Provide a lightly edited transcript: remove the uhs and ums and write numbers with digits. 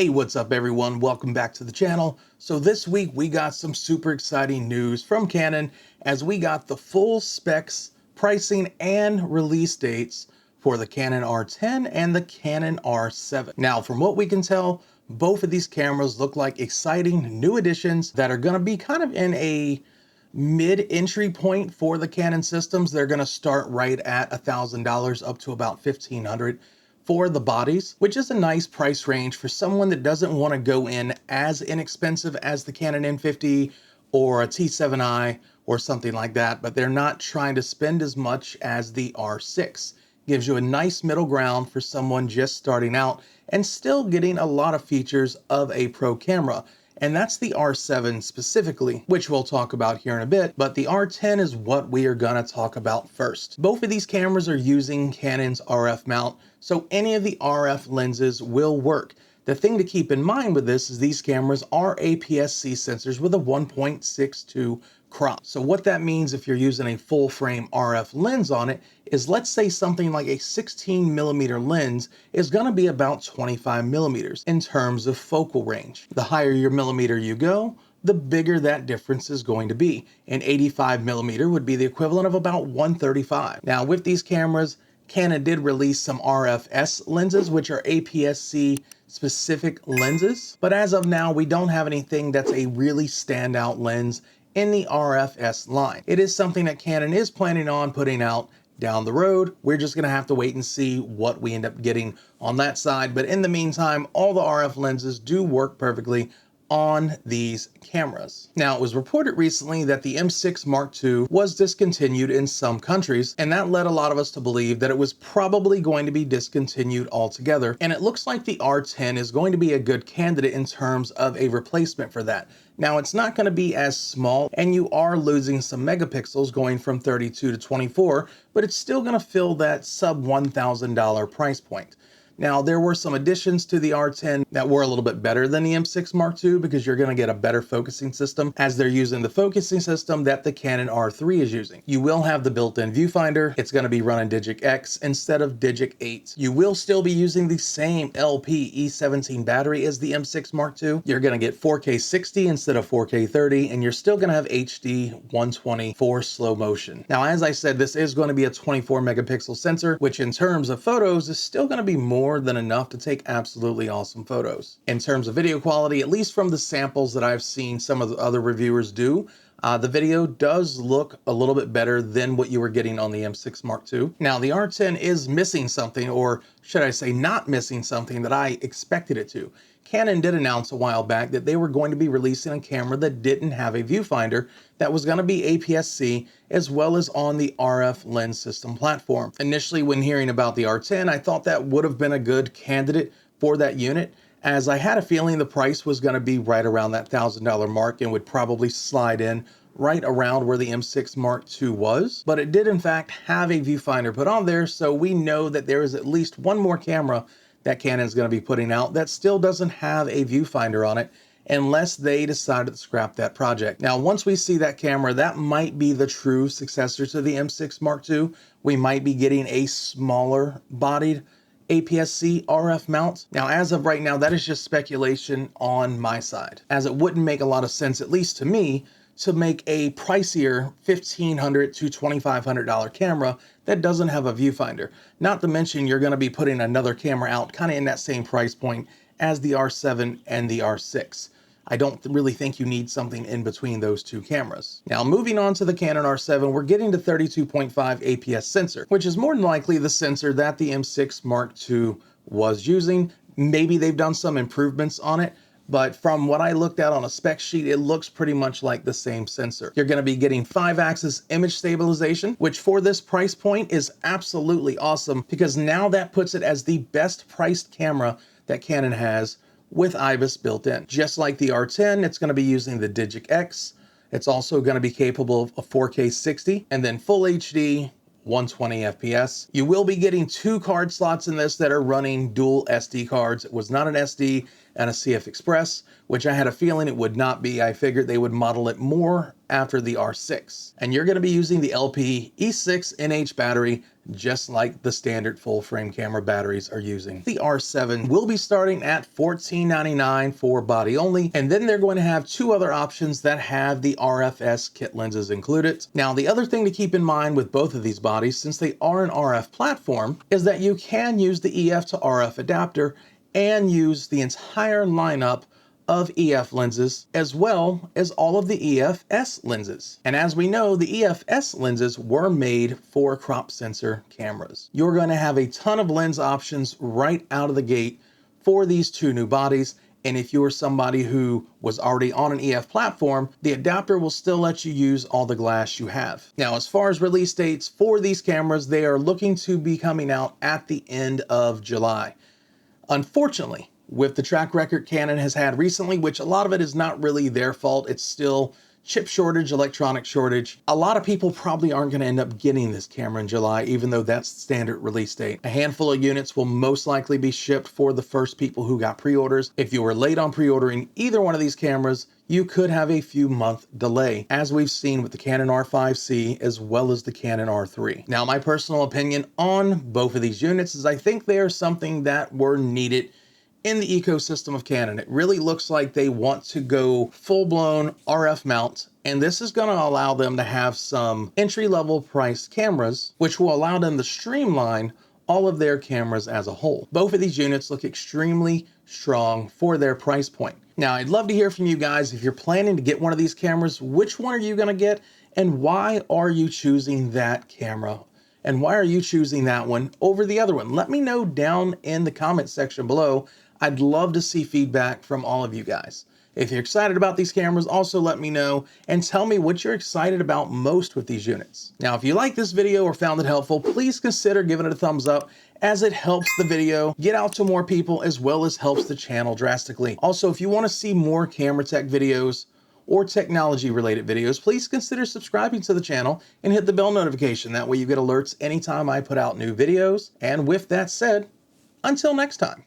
Hey, what's up everyone? Welcome back to the channel. So this week we got some super exciting news from Canon as we got the full specs, pricing, and release dates for the Canon R10 and the Canon R7. Now, from what we can tell, both of these cameras look like exciting new additions that are going to be kind of in a mid-entry point for the Canon systems. They're going to start right at $1,000 up to about $1,500 for the bodies, which is a nice price range for someone that doesn't want to go in as inexpensive as the Canon M50 or a T7i or something like that, but they're not trying to spend as much as the R6. Gives you a nice middle ground for someone just starting out and still getting a lot of features of a pro camera. And that's the R7 specifically, which we'll talk about here in a bit, but the R10 is what we are gonna talk about first. Both of these cameras are using Canon's RF mount, so any of the RF lenses will work. The thing to keep in mind with this is these cameras are APS-C sensors with a 1.62 crop. So what that means if you're using a full frame RF lens on it is, let's say something like a 16mm lens is going to be about 25mm in terms of focal range. The higher your millimeter you go, the bigger that difference is going to be. An 85mm would be the equivalent of about 135. Now with these cameras, Canon did release some RF-S lenses, which are APS-C specific lenses, but as of now, we don't have anything that's a really standout lens in the RF-S line. It is something that Canon is planning on putting out down the road. We're just gonna have to wait and see what we end up getting on that side. But in the meantime, all the RF lenses do work perfectly on these cameras. Now, it was reported recently that the M6 Mark II was discontinued in some countries, and that led a lot of us to believe that it was probably going to be discontinued altogether. And it looks like the R10 is going to be a good candidate in terms of a replacement for that. Now, it's not going to be as small, and you are losing some megapixels going from 32 to 24, but it's still going to fill that sub $1,000 price point. Now, there were some additions to the R10 that were a little bit better than the M6 Mark II because you're going to get a better focusing system, as they're using the focusing system that the Canon R3 is using. You will have the built-in viewfinder. It's going to be running DIGIC X instead of DIGIC 8. You will still be using the same LP-E17 battery as the M6 Mark II. You're going to get 4K60 instead of 4K30, and you're still going to have HD 120 for slow motion. Now, as I said, this is going to be a 24 megapixel sensor, which in terms of photos is still going to be more than enough to take absolutely awesome photos. In terms of video quality, at least from the samples that I've seen some of the other reviewers do, the video does look a little bit better than what you were getting on the M6 Mark II. Now, the R10 is missing something, or should I say not missing something that I expected it to. Canon did announce a while back that they were going to be releasing a camera that didn't have a viewfinder that was going to be APS-C as well as on the RF lens system platform. Initially, when hearing about the R10, I thought that would have been a good candidate for that unit, as I had a feeling the price was going to be right around that $1,000 mark and would probably slide in right around where the M6 Mark II was. But it did in fact have a viewfinder put on there, so we know that there is at least one more camera that Canon's going to be putting out that still doesn't have a viewfinder on it, unless they decided to scrap that project. Now, once we see that camera, that might be the true successor to the M6 Mark II. We might be getting a smaller bodied APS-C RF mount. Now, as of right now, that is just speculation on my side, as it wouldn't make a lot of sense, at least to me, to make a pricier $1,500 to $2,500 camera that doesn't have a viewfinder. Not to mention, you're going to be putting another camera out kind of in that same price point as the R7 and the R6. I don't really think you need something in between those two cameras. Now, moving on to the Canon R7, we're getting to 32.5 APS sensor, which is more than likely the sensor that the M6 Mark II was using. Maybe they've done some improvements on it, but from what I looked at on a spec sheet, it looks pretty much like the same sensor. You're going to be getting 5-axis image stabilization, which for this price point is absolutely awesome, because now that puts it as the best priced camera that Canon has with IBIS built in. Just like the R10, it's going to be using the DIGIC X. It's also going to be capable of 4K60 and then full HD 120 FPS. You will be getting 2 card slots in this that are running dual SD cards. It was not an SD and a CF Express, which I had a feeling it would not be. I figured they would model it more after the R6. And you're going to be using the LP-E17 battery, just like the standard full frame camera batteries are using. The R7 will be starting at $14.99 for body only, and then they're going to have two other options that have the RFS kit lenses included. Now, the other thing to keep in mind with both of these bodies, since they are an RF platform, is that you can use the EF to RF adapter and use the entire lineup of EF lenses, as well as all of the EF-S lenses. And as we know, the EF-S lenses were made for crop sensor cameras. You're going to have a ton of lens options right out of the gate for these two new bodies. And if you're somebody who was already on an EF platform, the adapter will still let you use all the glass you have. Now, as far as release dates for these cameras, they are looking to be coming out at the end of July. Unfortunately, with the track record Canon has had recently, which a lot of it is not really their fault, it's still chip shortage, electronic shortage. A lot of people probably aren't going to end up getting this camera in July, even though that's the standard release date. A handful of units will most likely be shipped for the first people who got pre-orders. If you were late on pre-ordering either one of these cameras, you could have a few month delay, as we've seen with the Canon R5C as well as the Canon R3. Now, my personal opinion on both of these units is I think they are something that were needed in the ecosystem of Canon. It really looks like they want to go full-blown RF mount, and this is going to allow them to have some entry-level priced cameras, which will allow them to streamline all of their cameras as a whole. Both of these units look extremely strong for their price point. Now, I'd love to hear from you guys. If you're planning to get one of these cameras, which one are you going to get, and why are you choosing that camera? And why are you choosing that one over the other one? Let me know down in the comment section below. I'd love to see feedback from all of you guys. If you're excited about these cameras, also let me know and tell me what you're excited about most with these units. Now, if you like this video or found it helpful, please consider giving it a thumbs up, as it helps the video get out to more people as well as helps the channel drastically. Also, if you want to see more camera tech videos or technology related videos, please consider subscribing to the channel and hit the bell notification. That way you get alerts anytime I put out new videos. And with that said, until next time.